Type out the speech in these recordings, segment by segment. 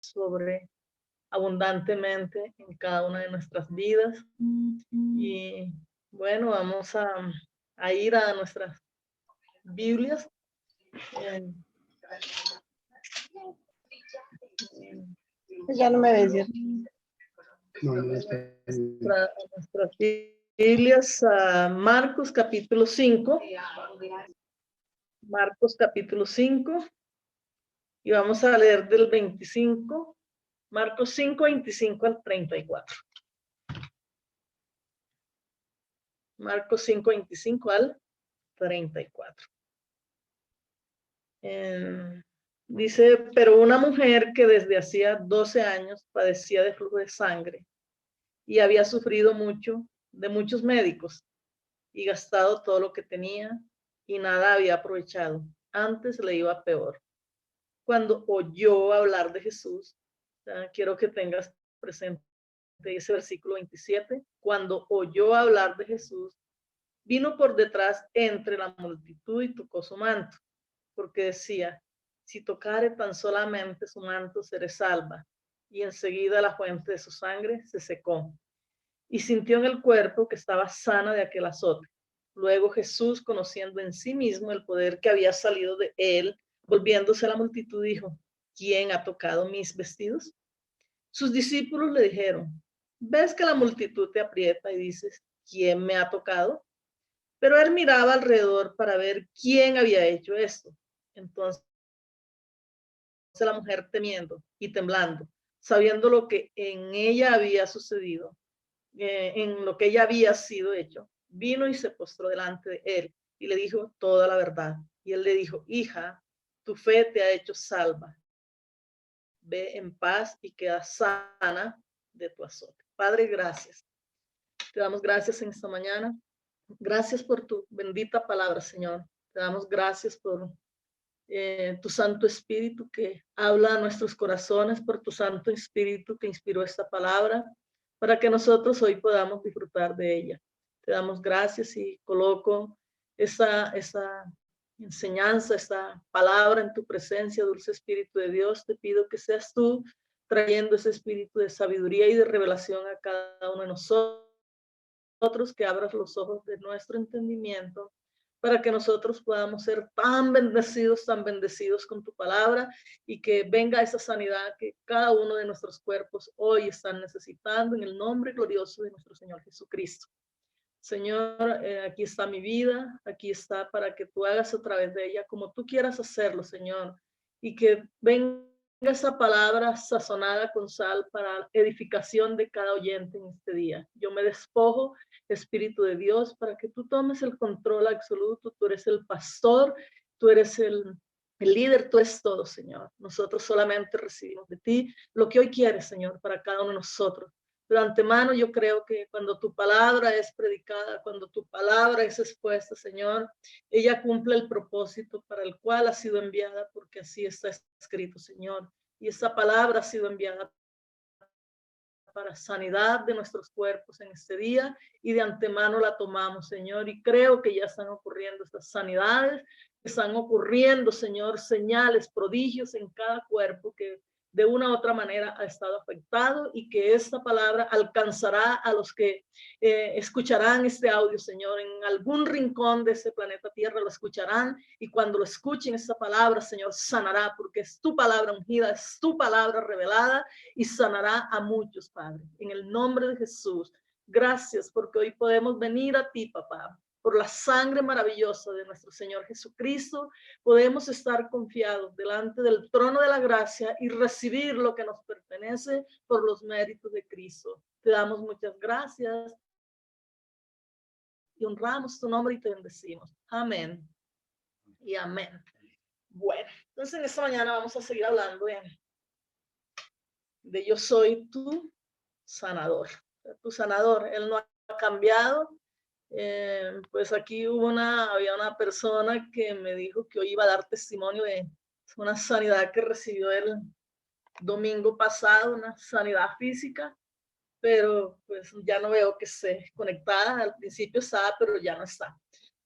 sobre abundantemente en cada una de nuestras vidas. Y bueno, vamos a ir a nuestras Biblias. Ya no me ves, ¿cierto? Nuestras Biblias, a Marcos capítulo 5. Marcos capítulo 5. Y vamos a leer del 25. Marcos 5, 25 al 34. Marcos 5, 25 al 34. Dice, pero una mujer que desde hacía 12 años padecía de flujo de sangre y había sufrido mucho de muchos médicos y gastado todo lo que tenía y nada había aprovechado. Antes le iba peor. Cuando oyó hablar de Jesús, quiero que tengas presente ese versículo 27, cuando oyó hablar de Jesús, vino por detrás entre la multitud y tocó su manto, porque decía, si tocare tan solamente su manto, seré salva. Y enseguida la fuente de su sangre se secó. Y sintió en el cuerpo que estaba sana de aquel azote. Luego Jesús, conociendo en sí mismo el poder que había salido de él, volviéndose a la multitud, dijo, ¿quién ha tocado mis vestidos? Sus discípulos le dijeron, ¿ves que la multitud te aprieta y dices, ¿quién me ha tocado? Pero él miraba alrededor para ver quién había hecho esto. Entonces la mujer, temiendo y temblando, sabiendo lo que en ella había sucedido, en lo que ella había sido hecho, vino y se postró delante de él y le dijo toda la verdad. Y él le dijo, hija, tu fe te ha hecho salva. Ve en paz y queda sana de tu azote. Padre, gracias. Te damos gracias en esta mañana. Gracias por tu bendita palabra, Señor. Te damos gracias por tu Santo Espíritu que habla a nuestros corazones, por tu Santo Espíritu que inspiró esta palabra, para que nosotros hoy podamos disfrutar de ella. Te damos gracias y coloco esa enseñanza, esta palabra en tu presencia, dulce Espíritu de Dios. Te pido que seas tú trayendo ese espíritu de sabiduría y de revelación a cada uno de nosotros, que abras los ojos de nuestro entendimiento para que nosotros podamos ser tan bendecidos con tu palabra y que venga esa sanidad que cada uno de nuestros cuerpos hoy están necesitando en el nombre glorioso de nuestro Señor Jesucristo. Señor, aquí está mi vida, aquí está para que tú hagas a través de ella como tú quieras hacerlo, Señor, y que venga esa palabra sazonada con sal para edificación de cada oyente en este día. Yo me despojo, Espíritu de Dios, para que tú tomes el control absoluto. Tú eres el pastor, tú eres el líder, tú eres todo, Señor. Nosotros solamente recibimos de ti lo que hoy quieres, Señor, para cada uno de nosotros. De antemano yo creo que cuando tu palabra es predicada, cuando tu palabra es expuesta, Señor, ella cumple el propósito para el cual ha sido enviada, porque así está escrito, Señor. Y esa palabra ha sido enviada para sanidad de nuestros cuerpos en este día, y de antemano la tomamos, Señor, y creo que ya están ocurriendo estas sanidades, están ocurriendo, Señor, señales, prodigios en cada cuerpo que de una u otra manera ha estado afectado, y que esta palabra alcanzará a los que escucharán este audio, Señor, en algún rincón de ese planeta Tierra lo escucharán, y cuando lo escuchen esta palabra, Señor, sanará, porque es tu palabra ungida, es tu palabra revelada, y sanará a muchos, Padre. En el nombre de Jesús, gracias porque hoy podemos venir a ti, papá. Por la sangre maravillosa de nuestro Señor Jesucristo, podemos estar confiados delante del trono de la gracia y recibir lo que nos pertenece por los méritos de Cristo. Te damos muchas gracias y honramos tu nombre y te bendecimos. Amén y amén. Bueno, entonces en esta mañana vamos a seguir hablando de yo soy tu sanador. Tu sanador, él no ha cambiado. Pues aquí había una persona que me dijo que hoy iba a dar testimonio de una sanidad que recibió el domingo pasado, una sanidad física, pero pues ya no veo que esté conectada. Al principio estaba, pero ya no está.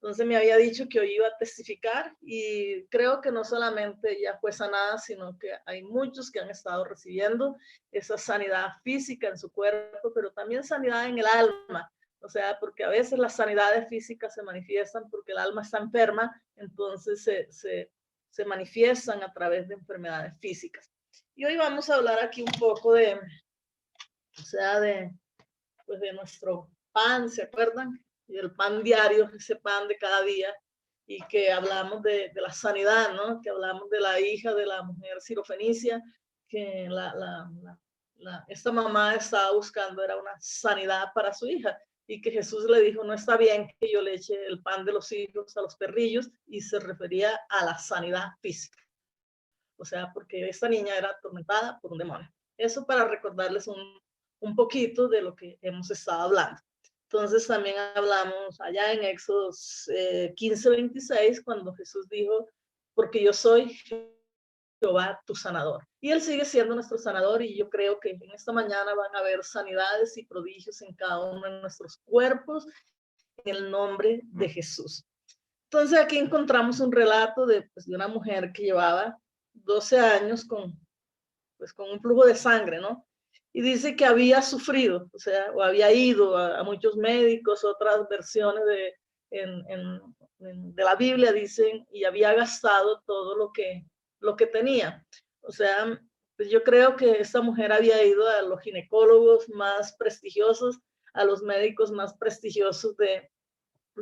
Entonces me había dicho que hoy iba a testificar y creo que no solamente ella fue sanada, sino que hay muchos que han estado recibiendo esa sanidad física en su cuerpo, pero también sanidad en el alma. O sea, porque a veces las sanidades físicas se manifiestan porque el alma está enferma, entonces se manifiestan a través de enfermedades físicas. Y hoy vamos a hablar aquí un poco de, o sea, pues de nuestro pan, ¿se acuerdan? Y el pan diario, ese pan de cada día, y que hablamos de la sanidad, ¿no? Que hablamos de la hija de la mujer sirofenicia, que esta mamá estaba buscando, era una sanidad para su hija, y que Jesús le dijo, no está bien que yo le eche el pan de los hijos a los perrillos, y se refería a la sanidad física. O sea, porque esta niña era atormentada por un demonio. Eso para recordarles un poquito de lo que hemos estado hablando. Entonces también hablamos allá en Éxodo 15:26, cuando Jesús dijo, porque yo soy Jehová tu sanador. Y Él sigue siendo nuestro sanador y yo creo que en esta mañana van a haber sanidades y prodigios en cada uno de nuestros cuerpos en el nombre de Jesús. Entonces aquí encontramos un relato de una mujer que llevaba 12 años con un flujo de sangre, ¿no? Y dice que había sufrido, o sea, o había ido a muchos médicos, otras versiones de la Biblia dicen, y había gastado todo lo que tenía. O sea, pues yo creo que esta mujer había ido a los ginecólogos más prestigiosos, a los médicos más prestigiosos de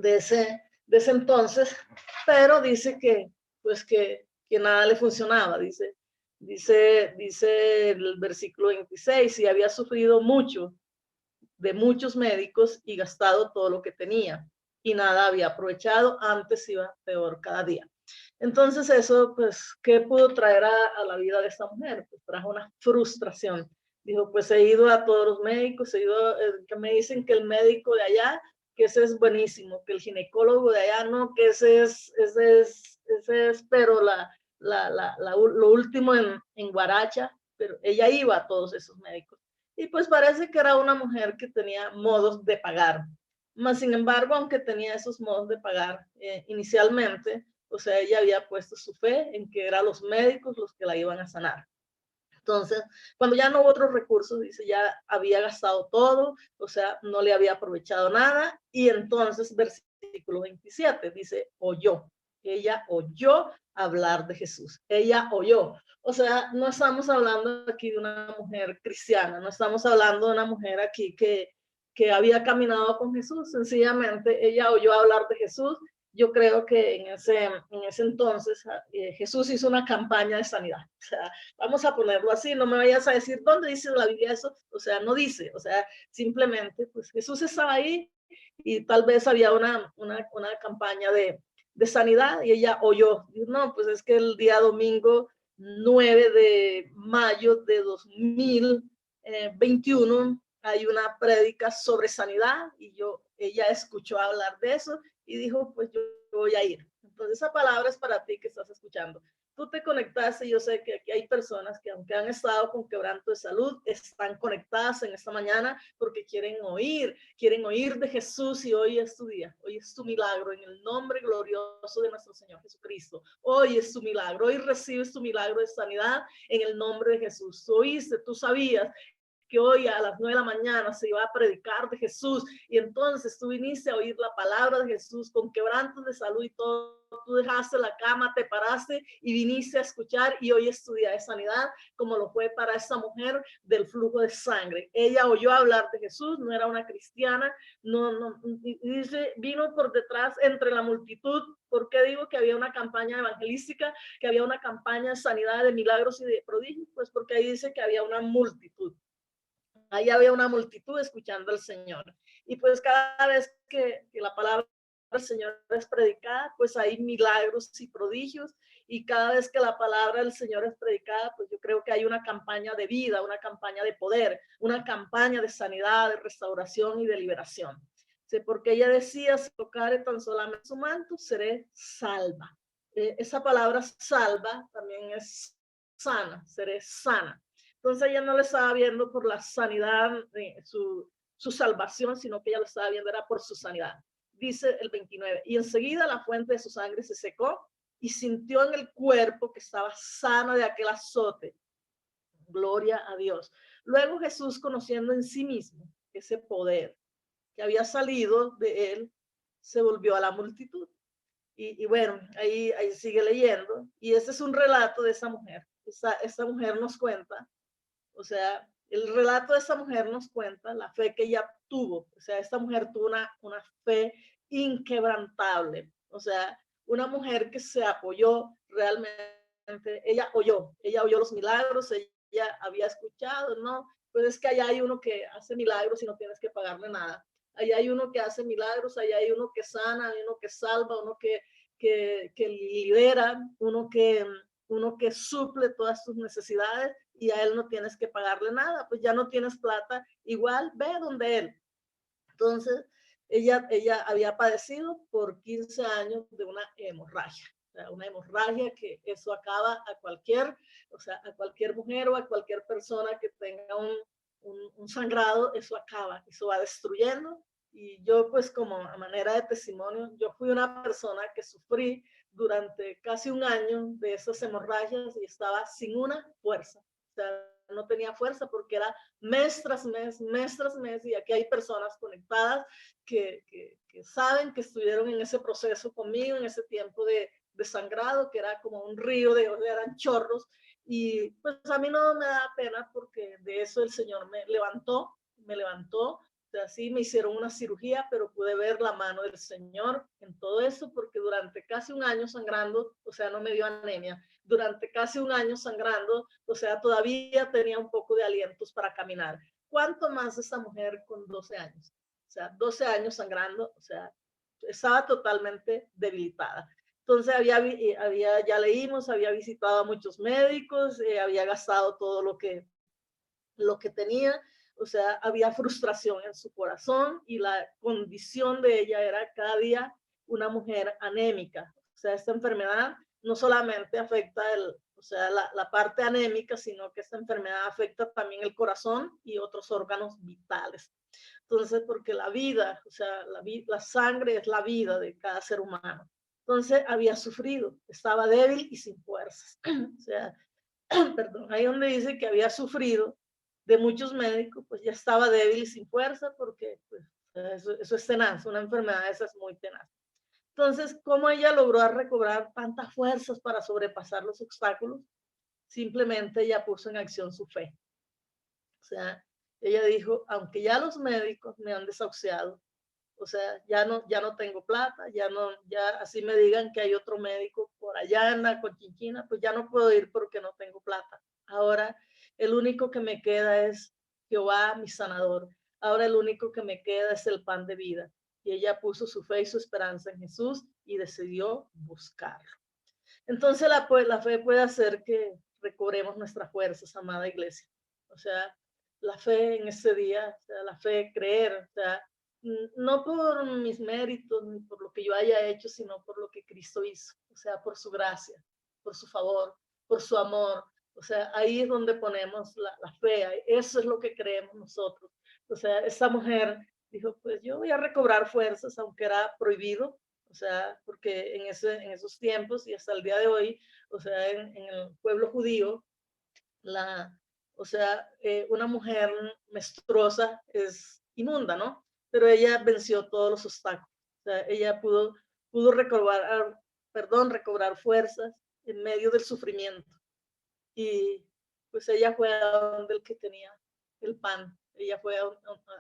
ese entonces, pero dice que, pues que nada le funcionaba, dice el versículo 26, y había sufrido mucho de muchos médicos y gastado todo lo que tenía y nada había aprovechado, antes iba peor cada día. Entonces eso, pues, ¿qué pudo traer a la vida de esta mujer? Pues trajo una frustración. Dijo, pues he ido a todos los médicos, he ido, que me dicen que el médico de allá, que ese es buenísimo, que el ginecólogo de allá no, que ese es pero lo último en Guaracha, pero ella iba a todos esos médicos. Y pues parece que era una mujer que tenía modos de pagar. Mas, sin embargo, aunque tenía esos modos de pagar inicialmente, o sea, ella había puesto su fe en que eran los médicos los que la iban a sanar. Entonces, cuando ya no hubo otros recursos, dice, ya había gastado todo, o sea, no le había aprovechado nada. Y entonces, versículo 27, dice, oyó. Ella oyó hablar de Jesús. Ella oyó. O sea, no estamos hablando aquí de una mujer cristiana, no estamos hablando de una mujer aquí que había caminado con Jesús. Sencillamente, ella oyó hablar de Jesús. Yo creo que en ese entonces Jesús hizo una campaña de sanidad. O sea, vamos a ponerlo así, no me vayas a decir dónde dice la Biblia eso, o sea, no dice, o sea, simplemente pues Jesús estaba ahí y tal vez había una campaña de sanidad y ella oyó, no, pues es que el día domingo 9 de mayo de 2021 hay una prédica sobre sanidad y ella escuchó hablar de eso y dijo, pues yo voy a ir. Entonces esa palabra es para ti que estás escuchando. Tú te conectaste, yo sé que aquí hay personas que aunque han estado con quebranto de salud, están conectadas en esta mañana porque quieren oír de Jesús y hoy es tu día, hoy es tu milagro en el nombre glorioso de nuestro Señor Jesucristo. Hoy es tu milagro, hoy recibes tu milagro de sanidad en el nombre de Jesús. Tú oíste, tú sabías que hoy a las 9 de la mañana se iba a predicar de Jesús y entonces tú viniste a oír la palabra de Jesús con quebrantos de salud y todo, tú dejaste la cama, te paraste y viniste a escuchar y hoy es tu día de sanidad, como lo fue para esta mujer del flujo de sangre. Ella oyó hablar de Jesús, no era una cristiana, dice, vino por detrás entre la multitud. ¿Por qué digo que había una campaña evangelística, que había una campaña de sanidad, de milagros y de prodigios? Pues porque ahí dice que había una multitud. Ahí había una multitud escuchando al Señor. Y pues cada vez que la palabra del Señor es predicada, pues hay milagros y prodigios. Y cada vez que la palabra del Señor es predicada, pues yo creo que hay una campaña de vida, una campaña de poder, una campaña de sanidad, de restauración y de liberación. Sí, porque ella decía, si tocare tan solamente su manto, seré salva. Esa palabra salva también es sana, seré sana. Entonces ella no le estaba viendo por la sanidad de su salvación, sino que ella lo estaba viendo era por su sanidad. dice el 29, y enseguida la fuente de su sangre se secó y sintió en el cuerpo que estaba sana de aquel azote. Gloria a Dios. Luego Jesús, conociendo en sí mismo ese poder que había salido de él, se volvió a la multitud. Y bueno, ahí sigue leyendo. Y ese es un relato de esa mujer. Esa mujer nos cuenta, o sea, el relato de esa mujer nos cuenta la fe que ella tuvo. O sea, esta mujer tuvo una fe inquebrantable. O sea, una mujer que se apoyó realmente. Ella oyó los milagros, ella había escuchado, ¿no? Pues es que allá hay uno que hace milagros y no tienes que pagarle nada. Allá hay uno que hace milagros, allá hay uno que sana, hay uno que salva, uno que lidera, uno que suple todas tus necesidades y a él no tienes que pagarle nada, pues ya no tienes plata, igual ve donde él. Entonces, ella había padecido por 15 años de una hemorragia. O sea, una hemorragia que eso acaba a cualquier mujer o a cualquier persona que tenga un sangrado, eso acaba, eso va destruyendo. Y yo, pues, como a manera de testimonio, yo fui una persona que sufrí durante casi un año de esas hemorragias y estaba sin una fuerza. O sea, no tenía fuerza porque era mes tras mes, y aquí hay personas conectadas que saben que estuvieron en ese proceso conmigo, en ese tiempo de sangrado, que era como un río, eran chorros, y pues a mí no me da pena porque de eso el Señor me levantó, o sea, sí me hicieron una cirugía, pero pude ver la mano del Señor en todo eso, porque durante casi un año sangrando, o sea, no me dio anemia, durante casi un año sangrando, o sea, todavía tenía un poco de alientos para caminar. ¿Cuánto más esa mujer con 12 años? O sea, 12 años sangrando, o sea, estaba totalmente debilitada. Entonces ya leímos, había visitado a muchos médicos, había gastado todo lo que tenía, o sea, había frustración en su corazón y la condición de ella era cada día una mujer anémica. O sea, esta enfermedad no solamente afecta la parte anémica, sino que esta enfermedad afecta también el corazón y otros órganos vitales. Entonces, porque la vida, o sea, la sangre es la vida de cada ser humano. Entonces, había sufrido, estaba débil y sin fuerzas. O sea, perdón, ahí donde dice que había sufrido de muchos médicos, pues ya estaba débil y sin fuerza porque pues, eso es tenaz, una enfermedad esa es muy tenaz. Entonces, ¿cómo ella logró recobrar tantas fuerzas para sobrepasar los obstáculos? Simplemente ella puso en acción su fe. O sea, ella dijo, aunque ya los médicos me han desahuciado, o sea, ya no tengo plata, ya así me digan que hay otro médico por allá en la Cochinchina, pues ya no puedo ir porque no tengo plata. Ahora el único que me queda es Jehová, mi sanador. Ahora el único que me queda es el pan de vida. Y ella puso su fe y su esperanza en Jesús y decidió buscarlo. Entonces la fe puede hacer que recobremos nuestras fuerzas, amada iglesia. O sea, la fe en ese día, o sea, la fe, creer, o sea, no por mis méritos ni por lo que yo haya hecho, sino por lo que Cristo hizo, o sea, por su gracia, por su favor, por su amor. O sea, ahí es donde ponemos la fe, eso es lo que creemos nosotros. O sea, esa mujer dijo, pues yo voy a recobrar fuerzas, aunque era prohibido, o sea, porque en esos tiempos y hasta el día de hoy, o sea, en el pueblo judío, una mujer menstruosa es inmunda, ¿no? Pero ella venció todos los obstáculos. O sea, ella pudo recobrar fuerzas en medio del sufrimiento. Y pues ella fue a donde el que tenía el pan. Ella fue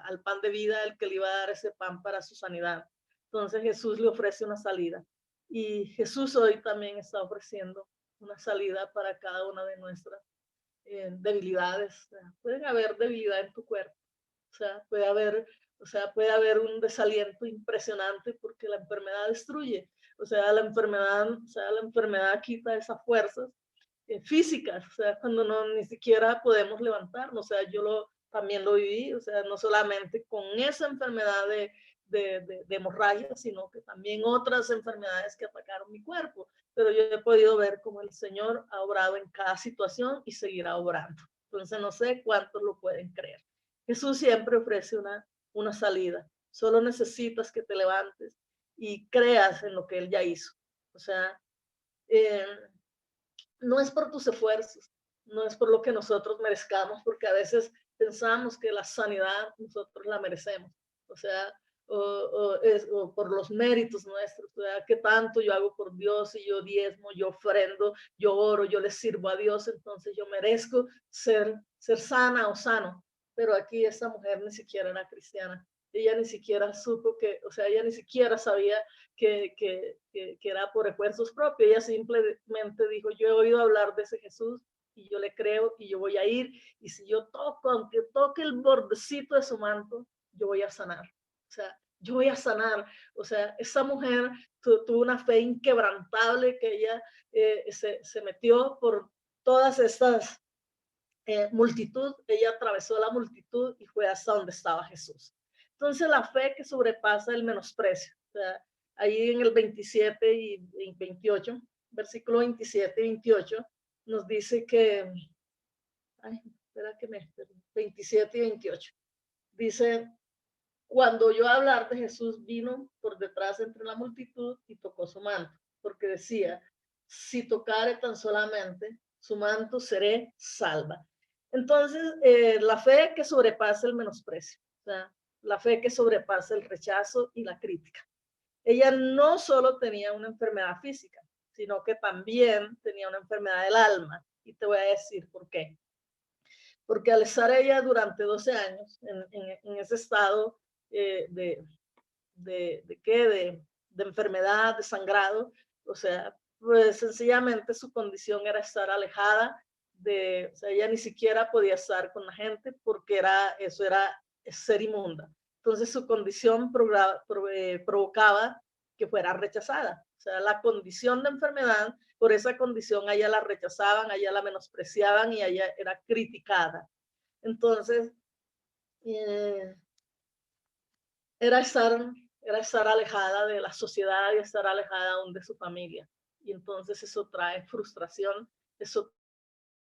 al pan de vida, el que le iba a dar ese pan para su sanidad. Entonces Jesús le ofrece una salida. Y Jesús hoy también está ofreciendo una salida para cada una de nuestras debilidades. O sea, pueden haber debilidad en tu cuerpo. O sea, puede haber un desaliento impresionante porque la enfermedad destruye. O sea, la enfermedad quita esas fuerzas físicas, o sea, cuando ni siquiera podemos levantarnos. O sea, también lo viví, o sea, no solamente con esa enfermedad de hemorragia, sino que también otras enfermedades que atacaron mi cuerpo, pero yo he podido ver cómo el Señor ha obrado en cada situación y seguirá obrando. Entonces no sé cuántos lo pueden creer. Jesús siempre ofrece una salida. Solo necesitas que te levantes y creas en lo que Él ya hizo. O sea, no es por tus esfuerzos, no es por lo que nosotros merezcamos, porque a veces pensamos que la sanidad nosotros la merecemos. O sea, o por los méritos nuestros, o sea, que tanto yo hago por Dios y yo diezmo, yo ofrendo, yo oro, yo le sirvo a Dios, entonces yo merezco ser sana o sano. Pero aquí esta mujer ni siquiera era cristiana. Ella ni siquiera supo que, o sea, ella ni siquiera sabía que era por esfuerzos propios. Ella simplemente dijo, yo he oído hablar de ese Jesús y yo le creo y yo voy a ir, y si yo toco, aunque toque el bordecito de su manto, yo voy a sanar. O sea, yo voy a sanar. O sea, esa mujer tuvo una fe inquebrantable, que ella se metió por todas estas multitud. Ella atravesó la multitud y fue hasta donde estaba Jesús. Entonces, la fe que sobrepasa el menosprecio. O sea, ahí en el 27 y 28, versículo 27 y 28, nos dice que, ay, espera que me, 27 y 28, dice, cuando oyó hablar de Jesús, vino por detrás entre la multitud y tocó su manto, porque decía, si tocare tan solamente su manto, seré salva. Entonces, la fe que sobrepasa el menosprecio, o sea, la fe que sobrepasa el rechazo y la crítica. Ella no solo tenía una enfermedad física, sino que también tenía una enfermedad del alma. Y te voy a decir por qué. Porque al estar ella durante 12 años en ese estado de enfermedad, de sangrado, o sea, pues sencillamente su condición era estar alejada o sea, ella ni siquiera podía estar con la gente porque eso era ser inmunda. Entonces su condición provocaba que fuera rechazada. O sea, la condición de enfermedad, por esa condición a ella la rechazaban, a ella la menospreciaban y a ella era criticada. Entonces, era estar alejada de la sociedad y estar alejada aún de su familia. Y entonces eso trae frustración, eso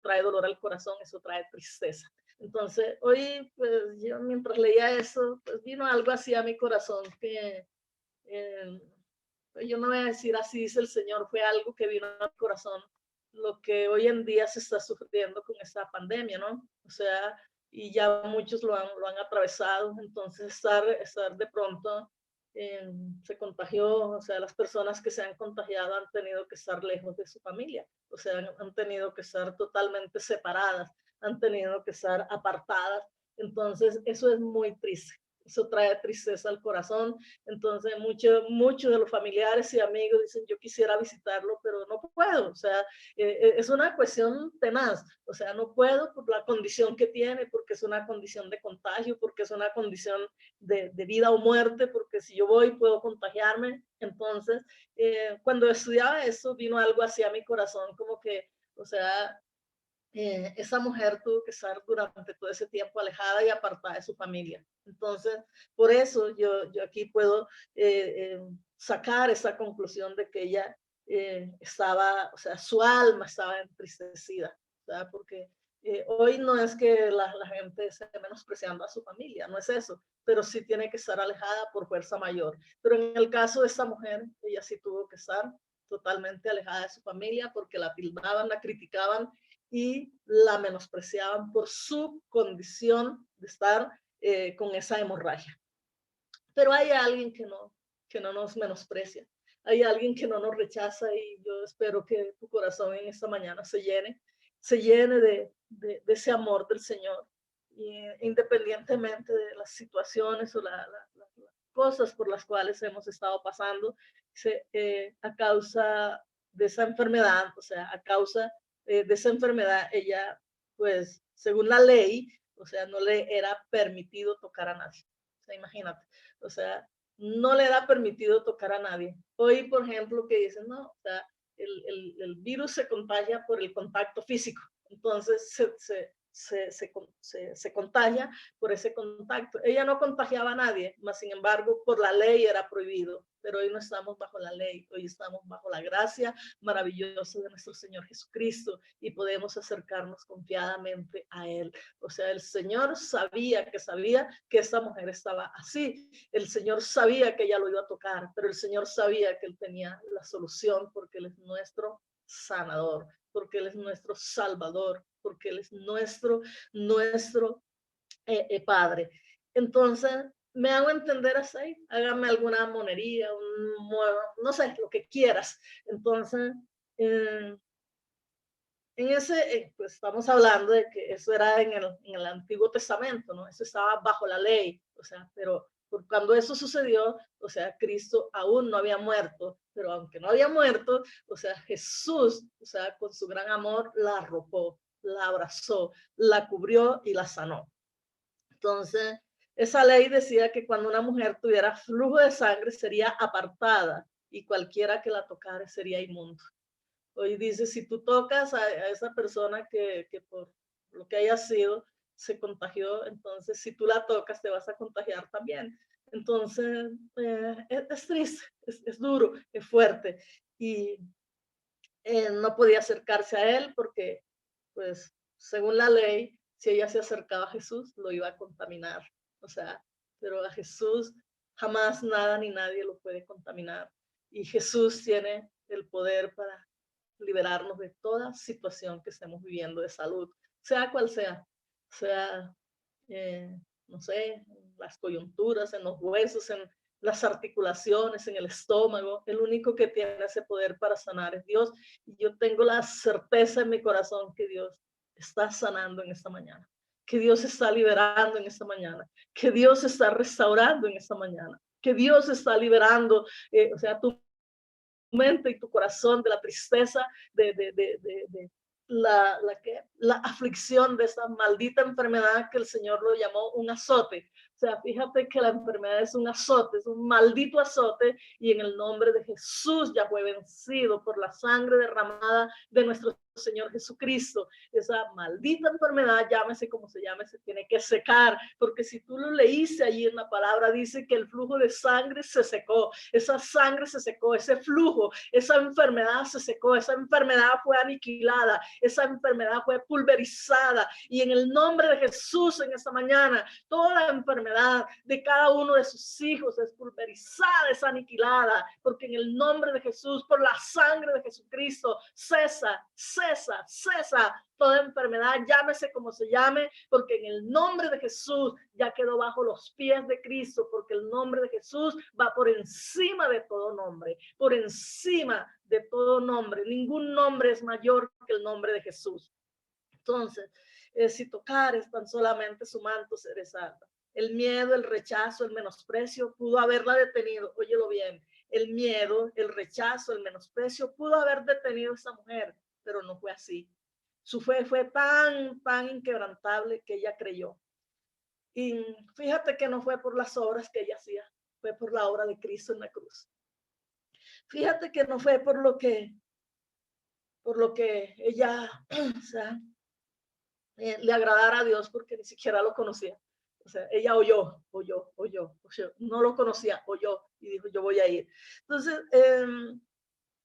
trae dolor al corazón, eso trae tristeza. Entonces, hoy, pues yo mientras leía eso, pues vino algo así a mi corazón que yo no voy a decir así dice el Señor, fue algo que vino a mi corazón, lo que hoy en día se está sufriendo con esta pandemia, ¿no? O sea, y ya muchos lo han atravesado, entonces estar de pronto se contagió, o sea, las personas que se han contagiado han tenido que estar lejos de su familia, o sea, han tenido que estar totalmente separadas, han tenido que estar apartadas, entonces eso es muy triste. Eso trae tristeza al corazón. Entonces, muchos de los familiares y amigos dicen, yo quisiera visitarlo, pero no puedo. O sea, es una cuestión tenaz. O sea, no puedo por la condición que tiene, porque es una condición de contagio, porque es una condición de vida o muerte, porque si yo voy puedo contagiarme. Entonces, cuando estudiaba eso, vino algo hacia mi corazón, como que, o sea, esa mujer tuvo que estar durante todo ese tiempo alejada y apartada de su familia. Entonces, por eso yo aquí puedo sacar esa conclusión de que ella estaba, o sea, su alma estaba entristecida, ¿verdad? Porque hoy no es que la gente esté menospreciando a su familia, no es eso, pero sí tiene que estar alejada por fuerza mayor. Pero en el caso de esta mujer, ella sí tuvo que estar totalmente alejada de su familia porque la tildaban, la criticaban y la menospreciaban por su condición de estar con esa hemorragia. Pero hay alguien que no nos menosprecia, hay alguien que no nos rechaza y yo espero que tu corazón en esta mañana se llene de ese amor del Señor, y, independientemente de las situaciones o las cosas por las cuales hemos estado pasando, a causa de esa enfermedad, o sea, a causa de esa enfermedad, ella, pues, según la ley, o sea, no le era permitido tocar a nadie. O sea, imagínate, o sea, no le era permitido tocar a nadie. Hoy, por ejemplo, que dicen, no, o sea, el virus se contagia por el contacto físico. Entonces, se contagia por ese contacto. Ella no contagiaba a nadie, mas sin embargo, por la ley era prohibido. Pero hoy no estamos bajo la ley, hoy estamos bajo la gracia maravillosa de nuestro Señor Jesucristo y podemos acercarnos confiadamente a Él. O sea, el Señor sabía que esta mujer estaba así. El Señor sabía que ella lo iba a tocar, pero el Señor sabía que Él tenía la solución porque Él es nuestro sanador, porque Él es nuestro salvador, porque Él es nuestro Padre. Entonces, me hago entender así, hágame alguna monería, no sé, lo que quieras. Entonces, en ese, pues estamos hablando de que eso era en el Antiguo Testamento, ¿no? Eso estaba bajo la ley, o sea, pero cuando eso sucedió, o sea, Cristo aún no había muerto, pero aunque no había muerto, o sea, Jesús, o sea, con su gran amor, la arropó, la abrazó, la cubrió y la sanó. Entonces, esa ley decía que cuando una mujer tuviera flujo de sangre sería apartada y cualquiera que la tocara sería inmundo. Hoy dice, si tú tocas a esa persona que por lo que haya sido se contagió, entonces si tú la tocas te vas a contagiar también. Entonces, es triste, es duro, es fuerte. Y no podía acercarse a él porque, pues, según la ley, si ella se acercaba a Jesús, lo iba a contaminar. O sea, pero a Jesús jamás nada ni nadie lo puede contaminar. Y Jesús tiene el poder para liberarnos de toda situación que estemos viviendo de salud, sea cual sea, eh, no sé, las coyunturas, en los huesos, en las articulaciones, en el estómago. El único que tiene ese poder para sanar es Dios. Y yo tengo la certeza en mi corazón que Dios está sanando en esta mañana, que Dios está liberando en esta mañana, que Dios está restaurando en esta mañana, que Dios está liberando, o sea, tu mente y tu corazón de la tristeza, de la aflicción de esa maldita enfermedad que el Señor lo llamó un azote. O sea, fíjate que la enfermedad es un azote, es un maldito azote, y en el nombre de Jesús ya fue vencido por la sangre derramada de nuestro Señor Jesucristo. Esa maldita enfermedad, llámese como se llame, se tiene que secar, porque si tú lo leíste allí en la palabra, dice que el flujo de sangre se secó, esa sangre se secó, ese flujo, esa enfermedad se secó, esa enfermedad fue aniquilada, esa enfermedad fue pulverizada, y en el nombre de Jesús en esta mañana, toda enfermedad de cada uno de sus hijos es pulverizada, es aniquilada, porque en el nombre de Jesús, por la sangre de Jesucristo, cesa toda enfermedad, llámese como se llame, porque en el nombre de Jesús ya quedó bajo los pies de Cristo, porque el nombre de Jesús va por encima de todo nombre, por encima de todo nombre. Ningún nombre es mayor que el nombre de Jesús. Entonces, si tocares tan solamente su manto, seré salva. El miedo, el rechazo, el menosprecio pudo haberla detenido. Óyelo bien. El miedo, el rechazo, el menosprecio pudo haber detenido a esa mujer, pero no fue así. Su fe fue tan inquebrantable que ella creyó. Y fíjate que no fue por las obras que ella hacía, fue por la obra de Cristo en la cruz. Fíjate que no fue por lo que ella, o sea, le agradara a Dios, porque ni siquiera lo conocía. O sea, ella oyó, no lo conocía, oyó y dijo, yo voy a ir. Entonces,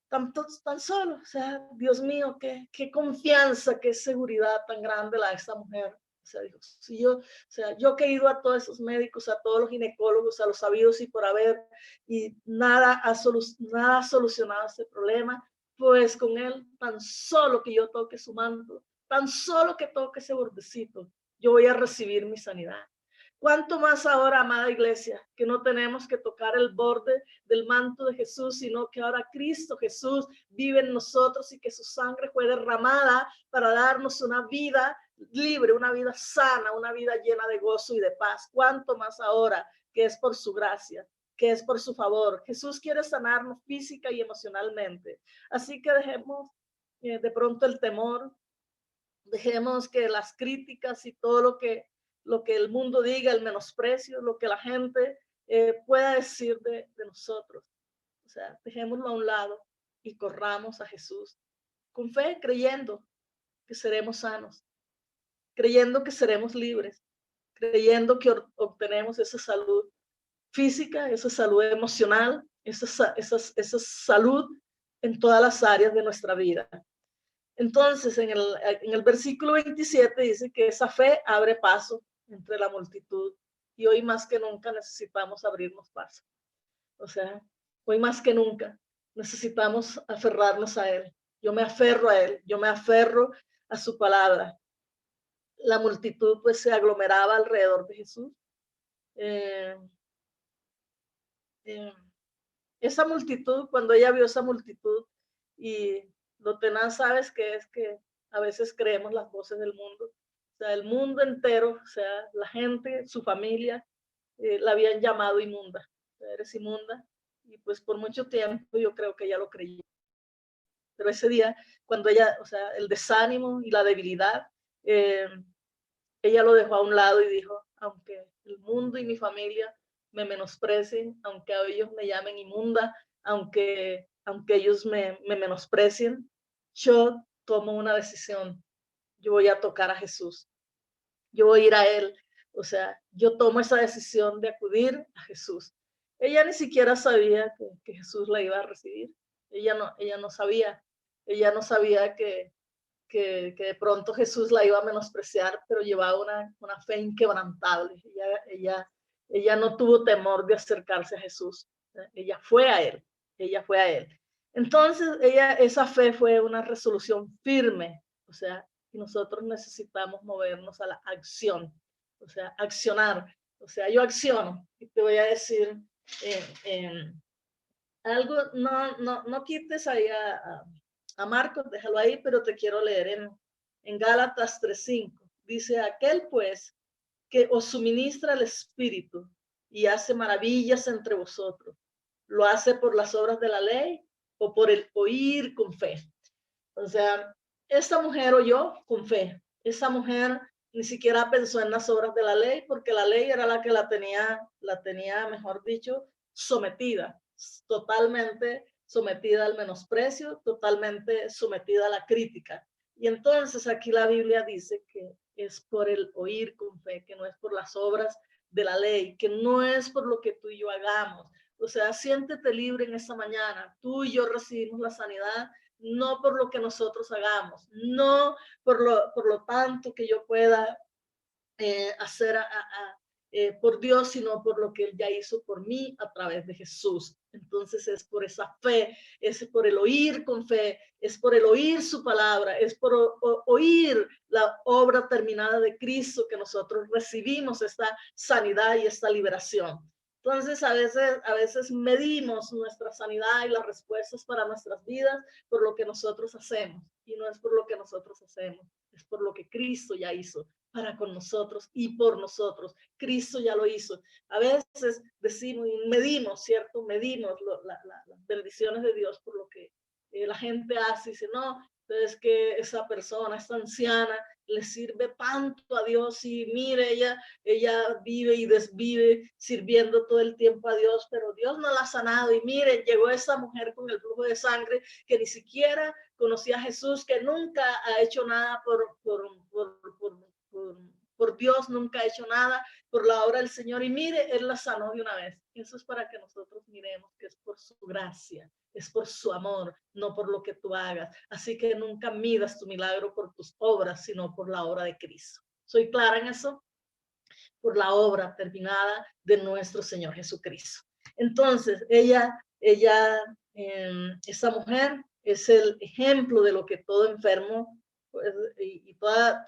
tan solo, o sea, Dios mío, qué confianza, qué seguridad tan grande la de esta mujer. O sea, dijo, si yo, o sea, yo que he ido a todos esos médicos, a todos los ginecólogos, a los sabidos y por haber, y nada ha solucionado este problema, pues con él, tan solo que yo toque su manto, tan solo que toque ese bordecito, yo voy a recibir mi sanidad. ¿Cuánto más ahora, amada iglesia, que no tenemos que tocar el borde del manto de Jesús, sino que ahora Cristo Jesús vive en nosotros y que su sangre fue derramada para darnos una vida libre, una vida sana, una vida llena de gozo y de paz? ¿Cuánto más ahora que es por su gracia, que es por su favor? Jesús quiere sanarnos física y emocionalmente. Así que dejemos de pronto el temor, dejemos que las críticas y todo lo que el mundo diga, el menosprecio, lo que la gente pueda decir de nosotros. O sea, dejémoslo a un lado y corramos a Jesús con fe, creyendo que seremos sanos. creyendo que seremos libres, creyendo que obtenemos esa salud física, esa salud emocional, esa salud en todas las áreas de nuestra vida. Entonces, en el versículo 27 dice que esa fe abre paso entre la multitud y hoy más que nunca necesitamos abrirnos paso. O sea, hoy más que nunca necesitamos aferrarnos a Él. Yo me aferro a Él, yo me aferro a su palabra. La multitud pues se aglomeraba alrededor de Jesús. Esa multitud, cuando ella vio esa multitud, y lo tenaz, sabes que es que a veces creemos las voces del mundo. O sea, el mundo entero, o sea, la gente, su familia, la habían llamado inmunda. O sea, eres inmunda. Y pues por mucho tiempo yo creo que ella lo creyó. Pero ese día, cuando ella, o sea, el desánimo y la debilidad, ella lo dejó a un lado y dijo, aunque el mundo y mi familia me menosprecien, aunque a ellos me llamen inmunda, aunque ellos me menosprecien, yo tomo una decisión. Yo voy a tocar a Jesús. Yo voy a ir a Él. O sea, yo tomo esa decisión de acudir a Jesús. Ella ni siquiera sabía que Jesús la iba a recibir. Ella no sabía. Ella no sabía que de pronto Jesús la iba a menospreciar, pero llevaba una fe inquebrantable. Ella no tuvo temor de acercarse a Jesús. Ella fue a Él. Ella fue a Él. Entonces, esa fe fue una resolución firme. O sea, nosotros necesitamos movernos a la acción. O sea, accionar. O sea, yo acciono. Y te voy a decir algo, no quites ahí a Marcos, déjalo ahí, pero te quiero leer en Gálatas 3:5. Dice, aquel pues que os suministra el Espíritu y hace maravillas entre vosotros, ¿lo hace por las obras de la ley o por el oír con fe? O sea, esta mujer oyó con fe. Esa mujer ni siquiera pensó en las obras de la ley, porque la ley era la que la tenía, mejor dicho, sometida, totalmente sometida al menosprecio, totalmente sometida a la crítica. Y entonces aquí la Biblia dice que es por el oír con fe, que no es por las obras de la ley, que no es por lo que tú y yo hagamos. O sea, siéntete libre en esta mañana. Tú y yo recibimos la sanidad no por lo que nosotros hagamos, no por lo tanto que yo pueda hacer por Dios, sino por lo que Él ya hizo por mí a través de Jesús. Entonces es por esa fe, es por el oír con fe, es por el oír su palabra, es por oír la obra terminada de Cristo que nosotros recibimos esta sanidad y esta liberación. Entonces a veces medimos nuestra sanidad y las respuestas para nuestras vidas por lo que nosotros hacemos, y no es por lo que nosotros hacemos, es por lo que Cristo ya hizo para con nosotros y por nosotros. Cristo ya lo hizo. A veces decimos y medimos, ¿cierto? Medimos las bendiciones de Dios por lo que la gente hace y dice, no, es que esa persona, esta anciana, le sirve tanto a Dios y mire, ella vive y desvive sirviendo todo el tiempo a Dios, pero Dios no la ha sanado. Y mire, llegó esa mujer con el flujo de sangre que ni siquiera conocía a Jesús, que nunca ha hecho nada por Dios, nunca ha hecho nada por la obra del Señor, y mire, Él la sanó de una vez. Y eso es para que nosotros miremos que es por su gracia, es por su amor, no por lo que tú hagas. Así que nunca midas tu milagro por tus obras, sino por la obra de Cristo. ¿Soy clara en eso? Por la obra terminada de nuestro Señor Jesucristo. Entonces, esa mujer es el ejemplo de lo que todo enfermo y toda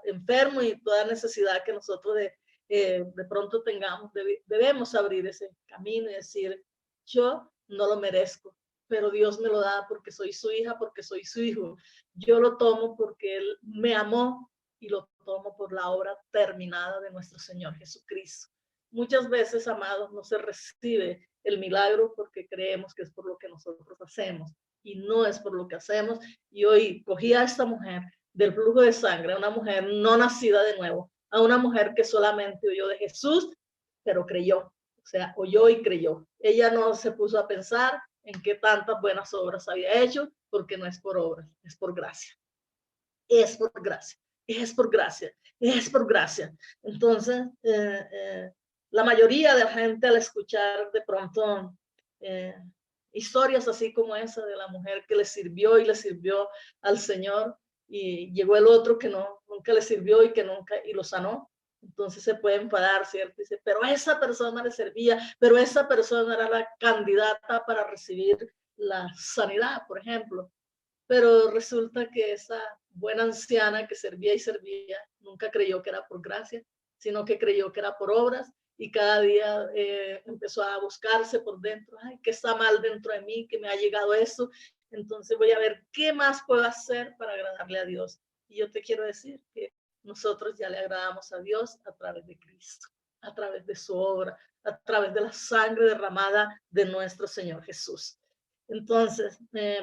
enfermo y toda necesidad que nosotros de pronto tengamos, debemos abrir ese camino y decir, yo no lo merezco, pero Dios me lo da porque soy su hija, porque soy su hijo. Yo lo tomo porque Él me amó y lo tomo por la obra terminada de nuestro Señor Jesucristo. Muchas veces, amados, no se recibe el milagro porque creemos que es por lo que nosotros hacemos, y no es por lo que hacemos. Y hoy cogí a esta mujer del flujo de sangre, a una mujer no nacida de nuevo, a una mujer que solamente oyó de Jesús, pero creyó. O sea, oyó y creyó. Ella no se puso a pensar en qué tantas buenas obras había hecho, porque no es por obras, es por gracia. Es por gracia. Es por gracia. es por gracia. Entonces, la mayoría de la gente al escuchar de pronto historias así como esa de la mujer que le sirvió y le sirvió al Señor, y llegó el otro que nunca le sirvió y que nunca, y lo sanó. Entonces se puede enfadar, ¿cierto? Dice, pero esa persona le servía, pero esa persona era la candidata para recibir la sanidad, por ejemplo. Pero resulta que esa buena anciana que servía y servía nunca creyó que era por gracia, sino que creyó que era por obras, y cada día empezó a buscarse por dentro. Ay, ¿qué está mal dentro de mí? ¿Que me ha llegado eso? Entonces voy a ver qué más puedo hacer para agradarle a Dios. Y yo te quiero decir que nosotros ya le agradamos a Dios a través de Cristo, a través de su obra, a través de la sangre derramada de nuestro Señor Jesús. Entonces,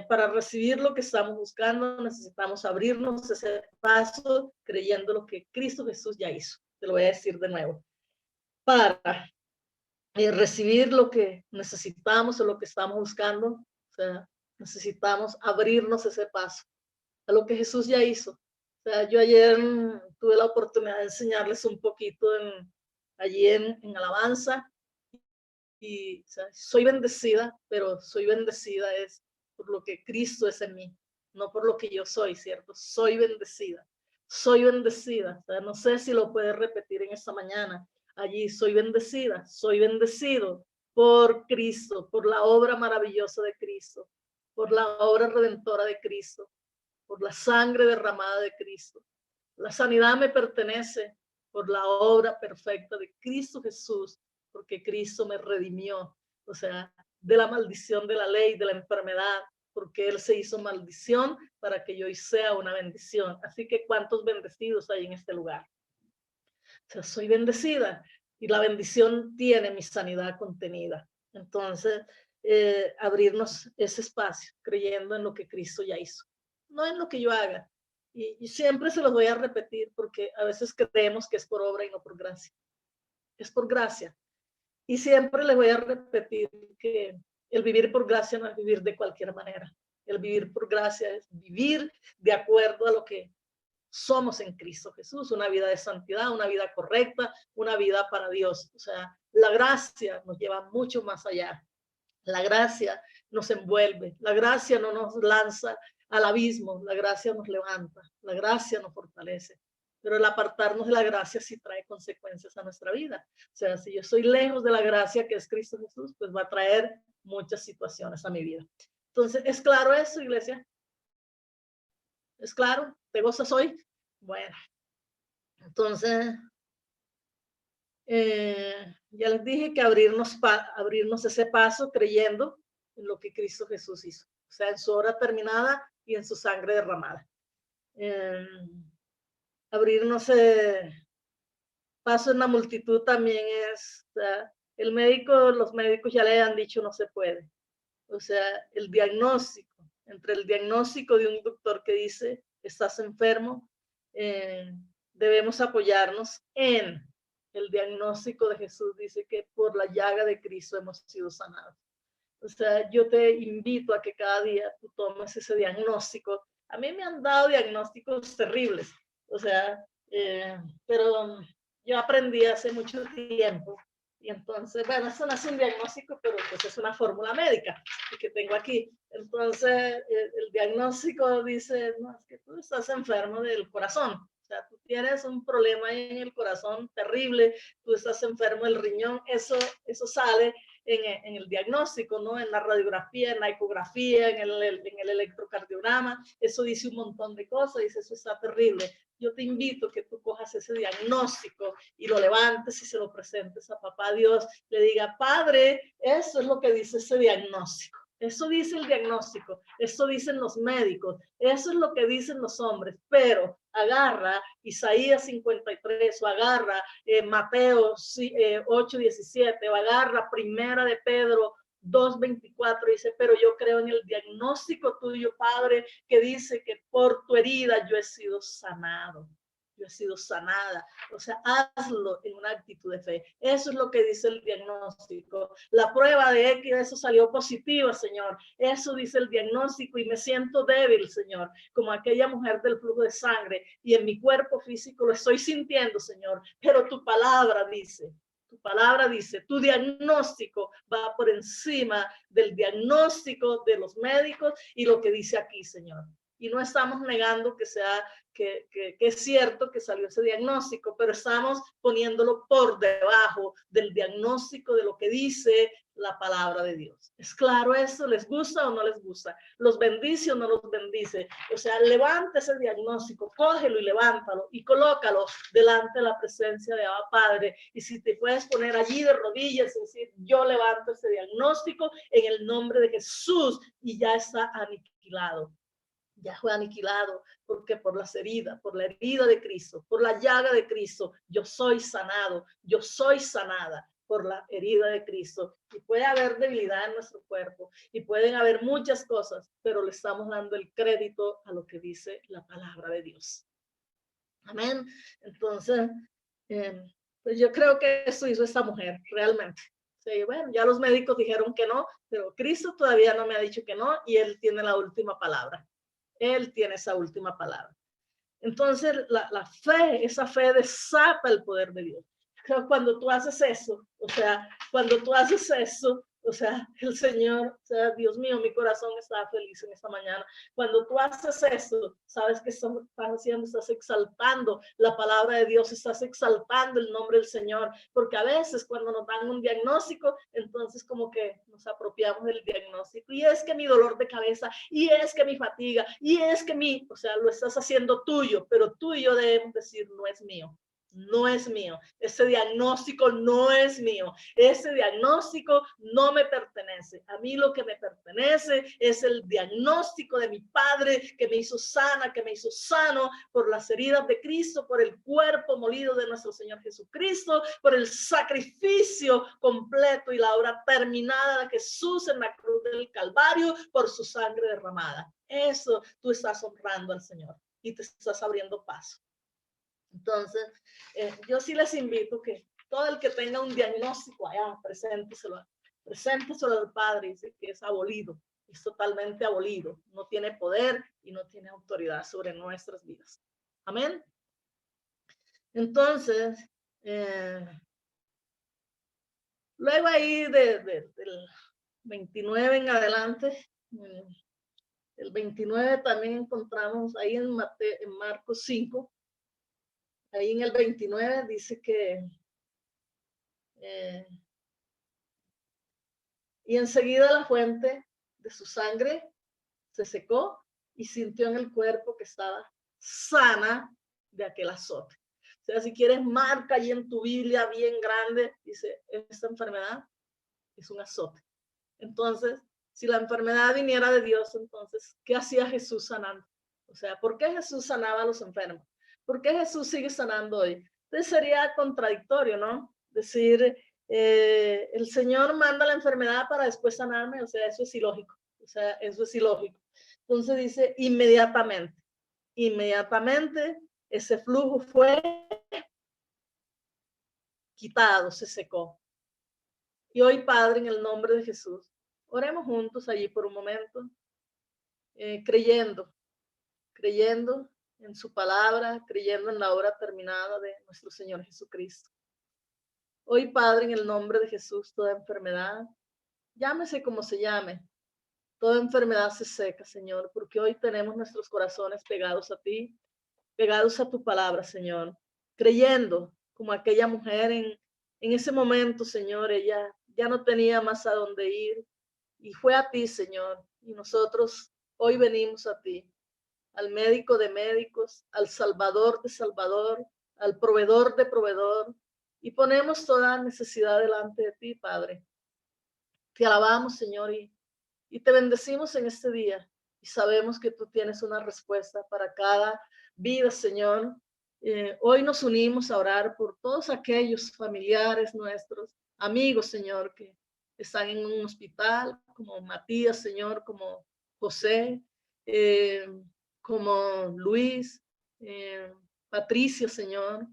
para recibir lo que estamos buscando, necesitamos abrirnos ese paso creyendo lo que Cristo Jesús ya hizo. Te lo voy a decir de nuevo. Para recibir lo que necesitamos o lo que estamos buscando, o sea, necesitamos abrirnos ese paso a lo que Jesús ya hizo. O sea, yo ayer tuve la oportunidad de enseñarles un poquito allí en alabanza, y o sea, soy bendecida, pero soy bendecida es por lo que Cristo es en mí, no por lo que yo soy, ¿cierto? Soy bendecida, soy bendecida. O sea, no sé si lo puedes repetir en esta mañana. Allí soy bendecida, soy bendecido por Cristo, por la obra maravillosa de Cristo, por la obra redentora de Cristo, por la sangre derramada de Cristo. La sanidad me pertenece por la obra perfecta de Cristo Jesús, porque Cristo me redimió, o sea, de la maldición de la ley, de la enfermedad, porque Él se hizo maldición para que yo sea una bendición. Así que ¿cuántos bendecidos hay en este lugar? O sea, soy bendecida y la bendición tiene mi sanidad contenida. Entonces, abrirnos ese espacio creyendo en lo que Cristo ya hizo, no en lo que yo haga. Y siempre se los voy a repetir porque a veces creemos que es por obra y no por gracia. Es por gracia. Y siempre les voy a repetir que el vivir por gracia no es vivir de cualquier manera. El vivir por gracia es vivir de acuerdo a lo que somos en Cristo Jesús, una vida de santidad, una vida correcta, una vida para Dios. O sea, la gracia nos lleva mucho más allá. La gracia nos envuelve, la gracia no nos lanza al abismo, la gracia nos levanta, la gracia nos fortalece. Pero el apartarnos de la gracia sí trae consecuencias a nuestra vida. O sea, si yo estoy lejos de la gracia que es Cristo Jesús, pues va a traer muchas situaciones a mi vida. Entonces, ¿es claro eso, iglesia? ¿Es claro? ¿Te gozas hoy? Bueno, entonces, ya les dije que abrirnos ese paso creyendo en lo que Cristo Jesús hizo, o sea, en su obra terminada y en su sangre derramada. Abrirnos paso en la multitud también es, o sea, los médicos ya le han dicho no se puede. O sea, el diagnóstico, entre el diagnóstico de un doctor que dice estás enfermo, debemos apoyarnos en el diagnóstico de Jesús. Dice que por la llaga de Cristo hemos sido sanados. O sea, yo te invito a que cada día tú tomes ese diagnóstico. A mí me han dado diagnósticos terribles, o sea, pero yo aprendí hace mucho tiempo. Y entonces, bueno, eso no es un diagnóstico, pero pues es una fórmula médica que tengo aquí. Entonces, el diagnóstico dice, no, es que tú estás enfermo del corazón. O sea, tú tienes un problema en el corazón terrible, tú estás enfermo del riñón, eso sale en el diagnóstico, ¿no? En la radiografía, en la ecografía, en el electrocardiograma, eso dice un montón de cosas, dice, eso está terrible. Yo te invito a que tú cojas ese diagnóstico y lo levantes y se lo presentes a papá Dios, le diga, Padre, eso es lo que dice ese diagnóstico. Eso dice el diagnóstico, eso dicen los médicos, eso es lo que dicen los hombres, pero agarra Isaías 53 o agarra Mateo 8:17 o agarra Primera de Pedro 2:24, dice, pero yo creo en el diagnóstico tuyo, Padre, que dice que por tu herida yo he sido sanado. yo he sido sanada. O sea, hazlo en una actitud de fe. Eso es lo que dice el diagnóstico. La prueba de X, eso salió positiva, Señor. Eso dice el diagnóstico y me siento débil, Señor, como aquella mujer del flujo de sangre, y en mi cuerpo físico lo estoy sintiendo, Señor, pero tu palabra dice, tu diagnóstico va por encima del diagnóstico de los médicos y lo que dice aquí, Señor. Y no estamos negando que sea, que es cierto que salió ese diagnóstico, pero estamos poniéndolo por debajo del diagnóstico de lo que dice la palabra de Dios. ¿Es claro eso? ¿Les gusta o no les gusta? ¿Los bendice o no los bendice? O sea, levanta ese diagnóstico, cógelo y levántalo y colócalo delante de la presencia de Abba Padre. Y si te puedes poner allí de rodillas y decir, yo levanto ese diagnóstico en el nombre de Jesús, y ya está aniquilado. Ya fue aniquilado, porque por las heridas, por la herida de Cristo, por la llaga de Cristo, yo soy sanado, yo soy sanada por la herida de Cristo. Y puede haber debilidad en nuestro cuerpo y pueden haber muchas cosas, pero le estamos dando el crédito a lo que dice la palabra de Dios. Amén. Entonces, pues yo creo que eso hizo esta mujer realmente. Sí, bueno, ya los médicos dijeron que no, pero Cristo todavía no me ha dicho que no, y Él tiene la última palabra. Él tiene esa última palabra. Entonces, la fe, esa fe desata el poder de Dios. Cuando tú haces eso, o sea, o sea, el Señor, o sea, Dios mío, mi corazón está feliz en esta mañana. Cuando tú haces eso, sabes que estás haciendo, estás exaltando la palabra de Dios, estás exaltando el nombre del Señor, porque a veces cuando nos dan un diagnóstico, entonces como que nos apropiamos del diagnóstico, y es que mi dolor de cabeza, y es que mi fatiga, y es que o sea, lo estás haciendo tuyo, pero tú y yo debemos decir, no es mío. No es mío, ese diagnóstico no es mío, ese diagnóstico no me pertenece. A mí lo que me pertenece es el diagnóstico de mi Padre, que me hizo sana, que me hizo sano por las heridas de Cristo, por el cuerpo molido de nuestro Señor Jesucristo, por el sacrificio completo y la obra terminada de Jesús en la cruz del Calvario, por su sangre derramada. Eso tú estás honrando al Señor y te estás abriendo paso. Entonces, yo sí les invito que todo el que tenga un diagnóstico allá, presénteselo al Padre, dice que es abolido, es totalmente abolido, no tiene poder y no tiene autoridad sobre nuestras vidas. Amén. Entonces, luego ahí del 29 en adelante, el 29 también encontramos ahí en Marcos 5. Ahí en el 29 dice que y enseguida la fuente de su sangre se secó y sintió en el cuerpo que estaba sana de aquel azote. O sea, si quieres, marca ahí en tu Biblia bien grande, dice, esta enfermedad es un azote. Entonces, si la enfermedad viniera de Dios, entonces, ¿qué hacía Jesús sanando? O sea, ¿por qué Jesús sanaba a los enfermos? ¿Por qué Jesús sigue sanando hoy? Entonces sería contradictorio, ¿no? Decir, el Señor manda la enfermedad para después sanarme, o sea, eso es ilógico. O sea, eso es ilógico. Entonces dice, inmediatamente ese flujo fue quitado, se secó. Y hoy, Padre, en el nombre de Jesús, oremos juntos allí por un momento, creyendo en su palabra, creyendo en la obra terminada de nuestro Señor Jesucristo. Hoy, Padre, en el nombre de Jesús, toda enfermedad, llámese como se llame, toda enfermedad se seca, Señor, porque hoy tenemos nuestros corazones pegados a ti, pegados a tu palabra, Señor, creyendo como aquella mujer en ese momento, Señor, ella ya no tenía más a dónde ir y fue a ti, Señor, y nosotros hoy venimos a ti, al médico de médicos, al salvador de salvador, al proveedor de proveedor, y ponemos toda necesidad delante de ti, Padre. Te alabamos, Señor, y te bendecimos en este día, y sabemos que tú tienes una respuesta para cada vida, Señor. Hoy nos unimos a orar por todos aquellos familiares nuestros, amigos, Señor, que están en un hospital, como Matías, Señor, como José, como Luis, Patricia, Señor,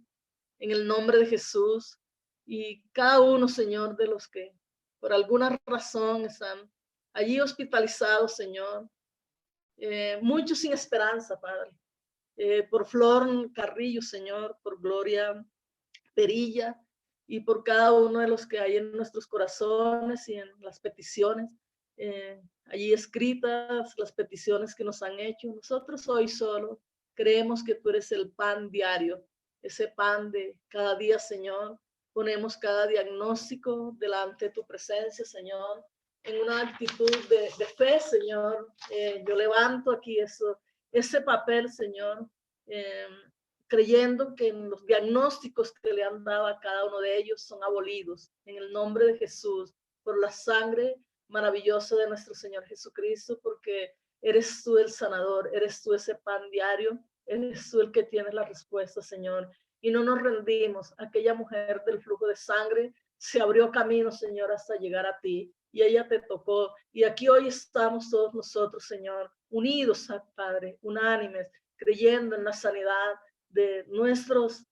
en el nombre de Jesús, y cada uno, Señor, de los que por alguna razón están allí hospitalizados, Señor, muchos sin esperanza, Padre, por Flor Carrillo, Señor, por Gloria Perilla, y por cada uno de los que hay en nuestros corazones y en las peticiones allí escritas, las peticiones que nos han hecho. Nosotros hoy solo creemos que tú eres el pan diario, ese pan de cada día, Señor. Ponemos cada diagnóstico delante de tu presencia, Señor, en una actitud de fe, Señor. Yo levanto aquí ese papel, Señor, creyendo que los diagnósticos que le han dado a cada uno de ellos son abolidos en el nombre de Jesús, por la sangre maravillosa de nuestro Señor Jesucristo, porque eres tú el sanador, eres tú ese pan diario, eres tú el que tiene la respuesta, Señor. Y no nos rendimos. Aquella mujer del flujo de sangre se abrió camino, Señor, hasta llegar a ti, y ella te tocó. Y aquí hoy estamos todos nosotros, Señor, unidos, Padre, unánimes, creyendo en la sanidad de nuestros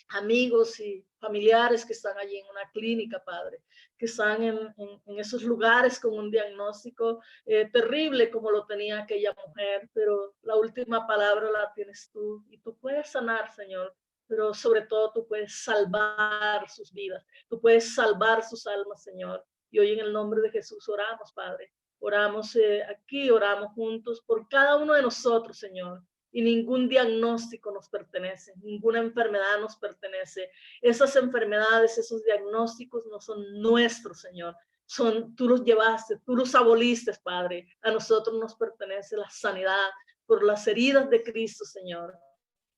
amigos y familiares que están allí en una clínica, Padre, que están en esos lugares con un diagnóstico terrible como lo tenía aquella mujer, pero la última palabra la tienes tú, y tú puedes sanar, Señor, pero sobre todo tú puedes salvar sus vidas, tú puedes salvar sus almas, Señor. Y hoy en el nombre de Jesús oramos, Padre, oramos aquí, oramos juntos por cada uno de nosotros, Señor. Y ningún diagnóstico nos pertenece, ninguna enfermedad nos pertenece. Esas enfermedades, esos diagnósticos no son nuestros, Señor. Tú los llevaste, tú los aboliste, Padre. A nosotros nos pertenece la sanidad por las heridas de Cristo, Señor.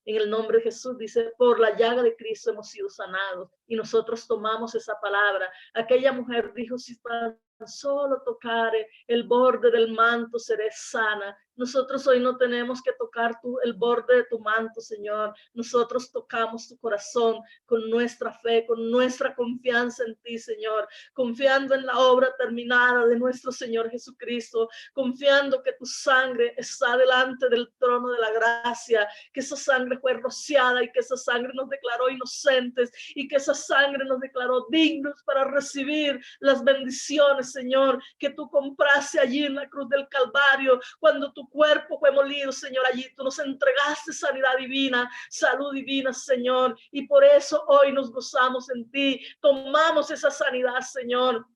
En el nombre de Jesús dice, por la llaga de Cristo hemos sido sanados, y nosotros tomamos esa palabra. Aquella mujer dijo, si tan solo tocare el borde del manto, seré sana. Nosotros hoy no tenemos que tocar el borde de tu manto, Señor. Nosotros tocamos tu corazón con nuestra fe, con nuestra confianza en ti, Señor, confiando en la obra terminada de nuestro Señor Jesucristo, confiando que tu sangre está delante del trono de la gracia, que esa sangre fue rociada y que esa sangre nos declaró inocentes, y que esa sangre nos declaró dignos para recibir las bendiciones, Señor, que tú compraste allí en la cruz del Calvario. Cuando tu cuerpo fue molido, Señor, allí tú nos entregaste sanidad divina, salud divina, Señor, y por eso hoy nos gozamos en ti. Tomamos esa sanidad, Señor,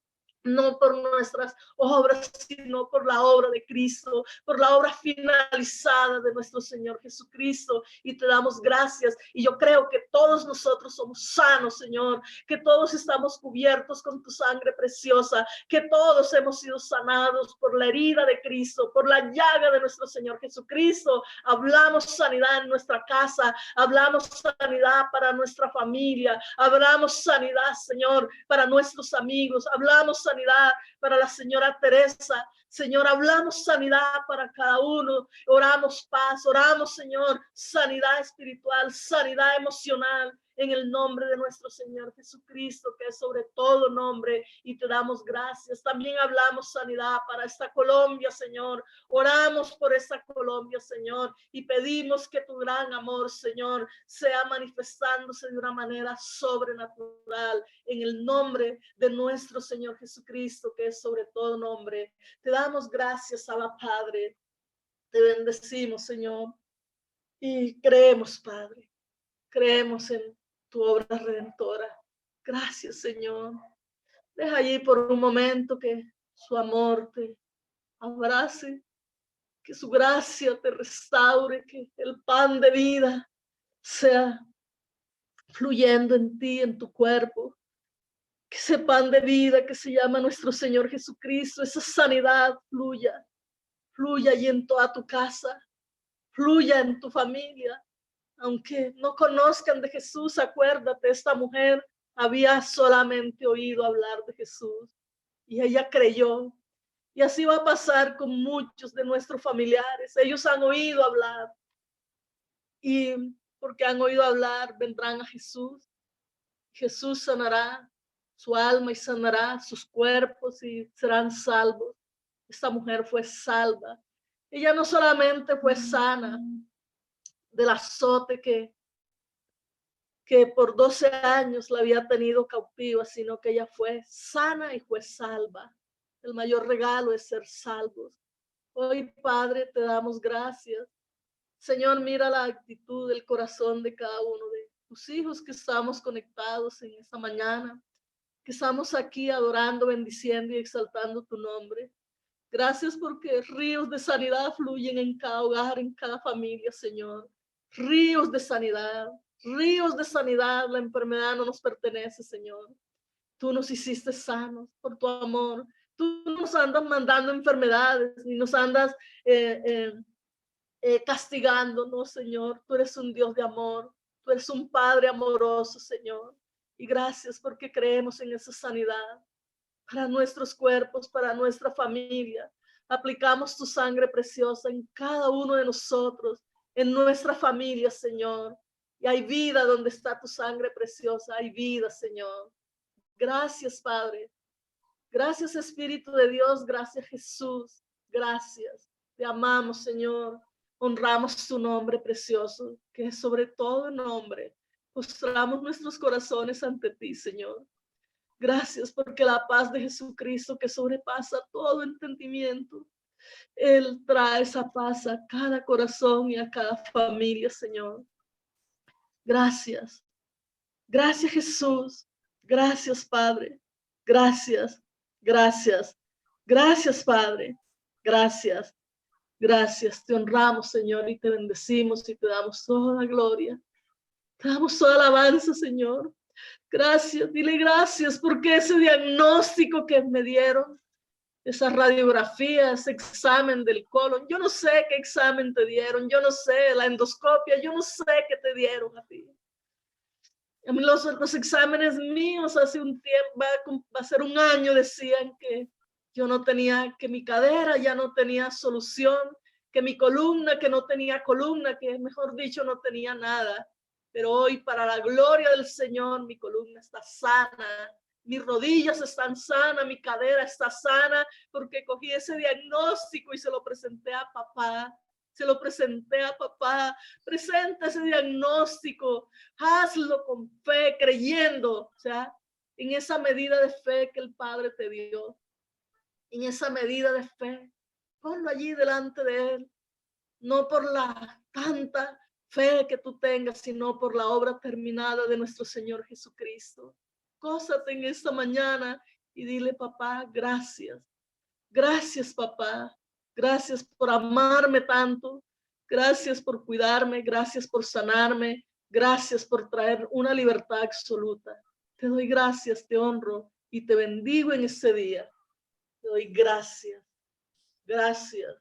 no por nuestras obras, sino por la obra de Cristo, por la obra finalizada de nuestro Señor Jesucristo, y te damos gracias. Y yo creo que todos nosotros somos sanos, Señor, que todos estamos cubiertos con tu sangre preciosa, que todos hemos sido sanados por la herida de Cristo, por la llaga de nuestro Señor Jesucristo. Hablamos sanidad en nuestra casa, hablamos sanidad para nuestra familia, hablamos sanidad, Señor, para nuestros amigos, hablamos sanidad para la señora Teresa. Señor, hablamos sanidad para cada uno. Oramos paz, oramos, Señor, sanidad espiritual, sanidad emocional, en el nombre de nuestro Señor Jesucristo, que es sobre todo nombre, y te damos gracias. También hablamos sanidad para esta Colombia, Señor. Oramos por esta Colombia, Señor, y pedimos que tu gran amor, Señor, sea manifestándose de una manera sobrenatural, en el nombre de nuestro Señor Jesucristo, que es sobre todo nombre. Te damos gracias, Abba Padre. Te bendecimos, Señor, y creemos, Padre, creemos en tu obra redentora. Gracias, Señor. Deja allí por un momento que su amor te abrace, que su gracia te restaure, que el pan de vida sea fluyendo en ti, en tu cuerpo, que ese pan de vida que se llama nuestro Señor Jesucristo, esa sanidad fluya allí en toda tu casa, fluya en tu familia. Aunque no conozcan de Jesús, acuérdate, esta mujer había solamente oído hablar de Jesús y ella creyó. Y así va a pasar con muchos de nuestros familiares. Ellos han oído hablar, y porque han oído hablar, vendrán a Jesús. Jesús sanará su alma y sanará sus cuerpos y serán salvos. Esta mujer fue salva. Ella no solamente fue sana del azote que que por 12 años la había tenido cautiva, sino que ella fue sana y fue salva. El mayor regalo es ser salvos. Hoy, Padre, te damos gracias. Señor, mira la actitud del corazón de cada uno de tus hijos que estamos conectados en esta mañana, que estamos aquí adorando, bendiciendo y exaltando tu nombre. Gracias porque ríos de sanidad fluyen en cada hogar, en cada familia, Señor. Ríos de sanidad, ríos de sanidad. La enfermedad no nos pertenece, Señor. Tú nos hiciste sanos por tu amor. Tú nos andas mandando enfermedades y nos andas castigándonos, Señor. Tú eres un Dios de amor. Tú eres un Padre amoroso, Señor. Y gracias porque creemos en esa sanidad para nuestros cuerpos, para nuestra familia. Aplicamos tu sangre preciosa en cada uno de nosotros, en nuestra familia, Señor. Y hay vida donde está tu sangre preciosa. Hay vida, Señor. Gracias, Padre. Gracias, Espíritu de Dios. Gracias, Jesús. Gracias. Te amamos, Señor. Honramos tu nombre precioso, que es sobre todo nombre. Postramos nuestros corazones ante ti, Señor. Gracias porque la paz de Jesucristo que sobrepasa todo entendimiento, Él trae esa paz a cada corazón y a cada familia, Señor. Gracias. Gracias, Jesús. Gracias, Padre. Gracias. Gracias. Gracias, Padre. Gracias. Gracias. Te honramos, Señor, y te bendecimos y te damos toda la gloria. Te damos toda la alabanza, Señor. Gracias, dile gracias porque ese diagnóstico que me dieron, esa radiografía, ese examen del colon, yo no sé qué examen te dieron, yo no sé, la endoscopia, yo no sé qué te dieron a ti. A mí los exámenes míos hace un tiempo, va a ser un año, decían que yo no tenía, que mi cadera ya no tenía solución, que mi columna, que no tenía columna, que mejor dicho no tenía nada. Pero hoy, para la gloria del Señor, mi columna está sana, mis rodillas están sanas, mi cadera está sana, porque cogí ese diagnóstico y se lo presenté a papá. Se lo presenté a papá. Presenta ese diagnóstico, hazlo con fe, creyendo, o sea, en esa medida de fe que el Padre te dio, en esa medida de fe, ponlo allí delante de Él, no por la tanta fe que tú tengas, sino por la obra terminada de nuestro Señor Jesucristo. Gózate en esta mañana y dile, papá, gracias. Gracias, papá. Gracias por amarme tanto. Gracias por cuidarme. Gracias por sanarme. Gracias por traer una libertad absoluta. Te doy gracias, te honro y te bendigo en este día. Te doy gracias. Gracias.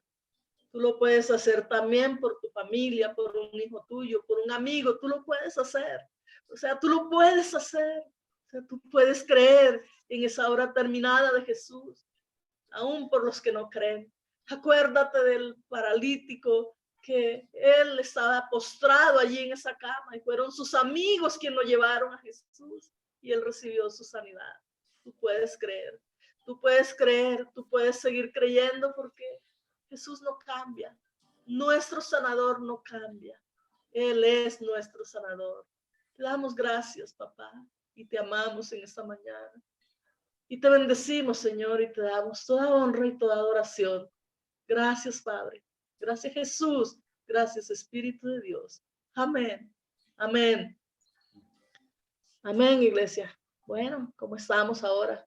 Tú lo puedes hacer también por tu familia, por un hijo tuyo, por un amigo. Tú lo puedes hacer. O sea, tú lo puedes hacer. O sea, tú puedes creer en esa obra terminada de Jesús, aún por los que no creen. Acuérdate del paralítico que él estaba postrado allí en esa cama y fueron sus amigos quienes lo llevaron a Jesús y él recibió su sanidad. Tú puedes creer, tú puedes creer, tú puedes seguir creyendo porque Jesús no cambia. Nuestro sanador no cambia. Él es nuestro sanador. Te damos gracias, papá, y te amamos en esta mañana. Y te bendecimos, Señor, y te damos toda honra y toda adoración. Gracias, Padre. Gracias, Jesús. Gracias, Espíritu de Dios. Amén. Amén. Amén, iglesia. Bueno, ¿cómo estamos ahora?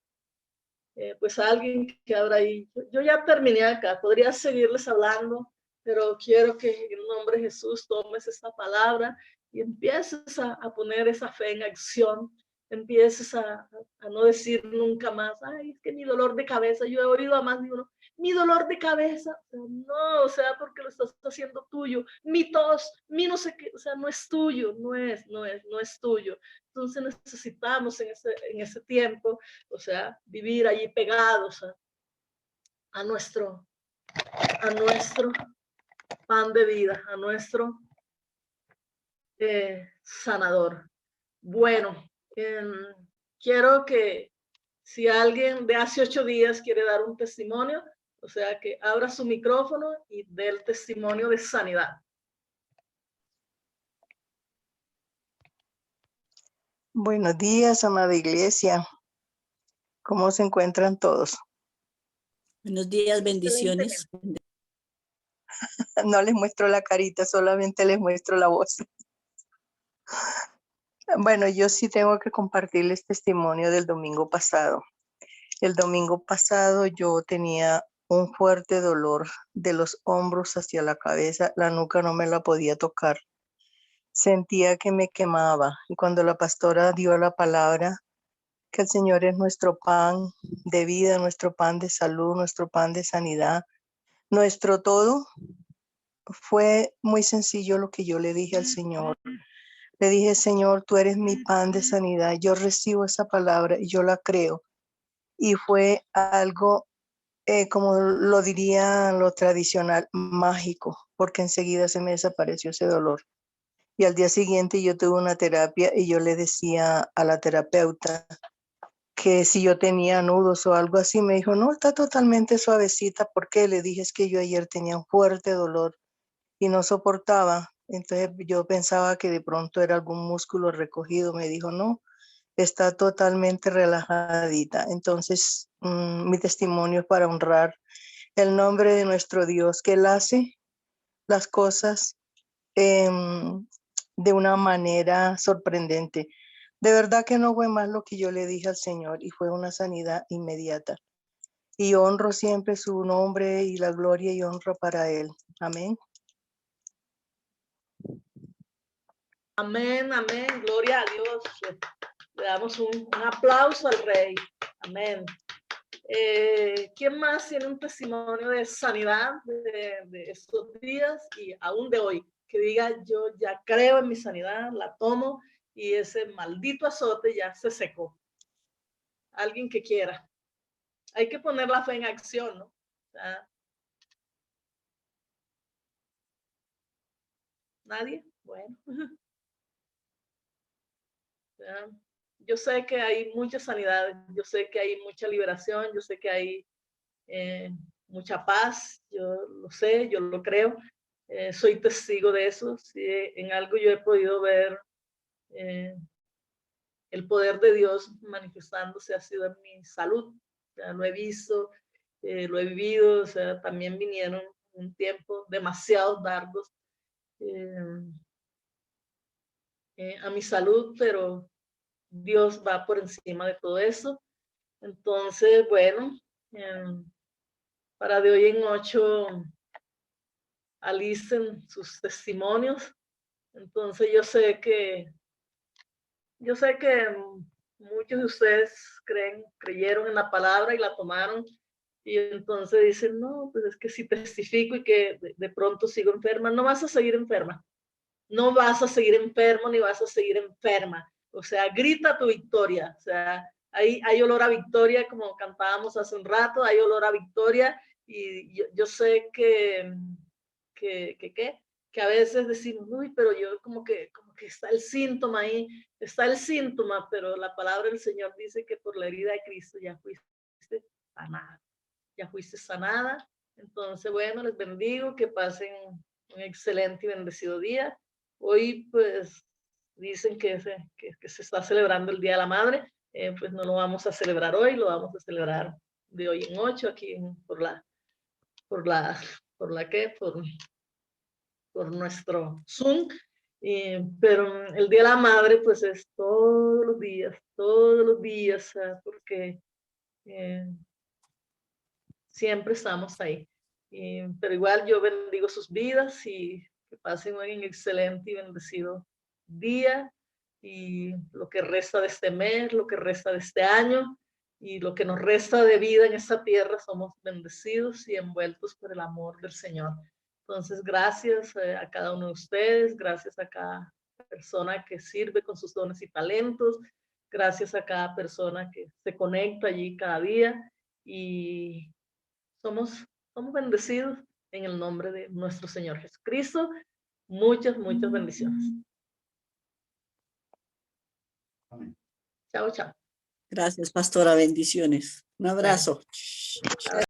Pues alguien que abra ahí. Yo ya terminé acá. Podría seguirles hablando, pero quiero que en el nombre de Jesús tomes esta palabra y empieces a poner esa fe en acción. Empieces a no decir nunca más, ay, es que mi dolor de cabeza, yo he oído a más de uno, mi dolor de cabeza, no, o sea, porque lo estás haciendo tuyo, mi tos, mi no sé qué, o sea, no es tuyo, no es tuyo. Entonces necesitamos en ese tiempo, o sea, vivir allí pegados a nuestro pan de vida, a nuestro sanador. Bueno, quiero que si alguien de hace 8 días quiere dar un testimonio, o sea, que abra su micrófono y dé el testimonio de sanidad. Buenos días, amada iglesia. ¿Cómo se encuentran todos? Buenos días, bendiciones. No les muestro la carita, solamente les muestro la voz. Bueno, yo sí tengo que compartirles testimonio del domingo pasado. El domingo pasado yo tenía un fuerte dolor de los hombros hacia la cabeza, la nuca no me la podía tocar. Sentía que me quemaba y cuando la pastora dio la palabra, que el Señor es nuestro pan de vida, nuestro pan de salud, nuestro pan de sanidad, nuestro todo, fue muy sencillo lo que yo le dije al Señor. Le dije, Señor, tú eres mi pan de sanidad. Yo recibo esa palabra y yo la creo. Y fue algo, como lo diría lo tradicional, mágico, porque enseguida se me desapareció ese dolor. Y al día siguiente yo tuve una terapia y yo le decía a la terapeuta que si yo tenía nudos o algo así, me dijo, no, está totalmente suavecita. ¿Por qué? Le dije, es que yo ayer tenía un fuerte dolor y no soportaba. Entonces yo pensaba que de pronto era algún músculo recogido. Me dijo, no, está totalmente relajadita. Entonces mi testimonio es para honrar el nombre de nuestro Dios, que Él hace las cosas de una manera sorprendente. De verdad que no fue más lo que yo le dije al Señor y fue una sanidad inmediata. Y honro siempre su nombre y la gloria y honra para Él. Amén. Amén, amén, gloria a Dios. Le damos un aplauso al Rey. Amén. ¿Quién más tiene un testimonio de sanidad de estos días y aún de hoy? Que diga, yo ya creo en mi sanidad, la tomo y ese maldito azote ya se secó. Alguien que quiera. Hay que poner la fe en acción, ¿no? O sea, ¿nadie? Bueno. Yo sé que hay muchas sanidades, yo sé que hay mucha liberación, yo sé que hay mucha paz, yo lo sé, yo lo creo, soy testigo de eso. Si en algo yo he podido ver el poder de Dios manifestándose, ha sido en mi salud. O sea, lo he visto, lo he vivido. O sea, también vinieron un tiempo demasiados dardos a mi salud, pero Dios va por encima de todo eso. Entonces, bueno, para de hoy en 8 alicen sus testimonios. Entonces yo sé que muchos de ustedes creyeron en la palabra y la tomaron, y entonces dicen, no, pues es que si testifico y que de pronto sigo enferma. No vas a seguir enferma, no vas a seguir enfermo ni vas a seguir enferma. O sea, grita tu victoria. O sea, hay olor a victoria, como cantábamos hace un rato, hay olor a victoria. Y yo sé que a veces decimos, uy, pero yo como que está el síntoma ahí, está el síntoma, pero la palabra del Señor dice que por la herida de Cristo ya fuiste sanada, ya fuiste sanada. Entonces, bueno, les bendigo, que pasen un excelente y bendecido día. Hoy, pues, dicen que se está celebrando el Día de la Madre. Pues no lo vamos a celebrar hoy, lo vamos a celebrar de hoy en 8 aquí por nuestro Zoom. Pero el Día de la Madre, pues es todos los días, porque siempre estamos ahí. Pero igual yo bendigo sus vidas y que pasen un excelente y bendecido día, y lo que resta de este mes, lo que resta de este año y lo que nos resta de vida en esta tierra, somos bendecidos y envueltos por el amor del Señor. Entonces, gracias a cada uno de ustedes, gracias a cada persona que sirve con sus dones y talentos, gracias a cada persona que se conecta allí cada día, y somos bendecidos en el nombre de nuestro Señor Jesucristo. Muchas bendiciones. Chao, chao. Gracias, pastora. Bendiciones. Un abrazo.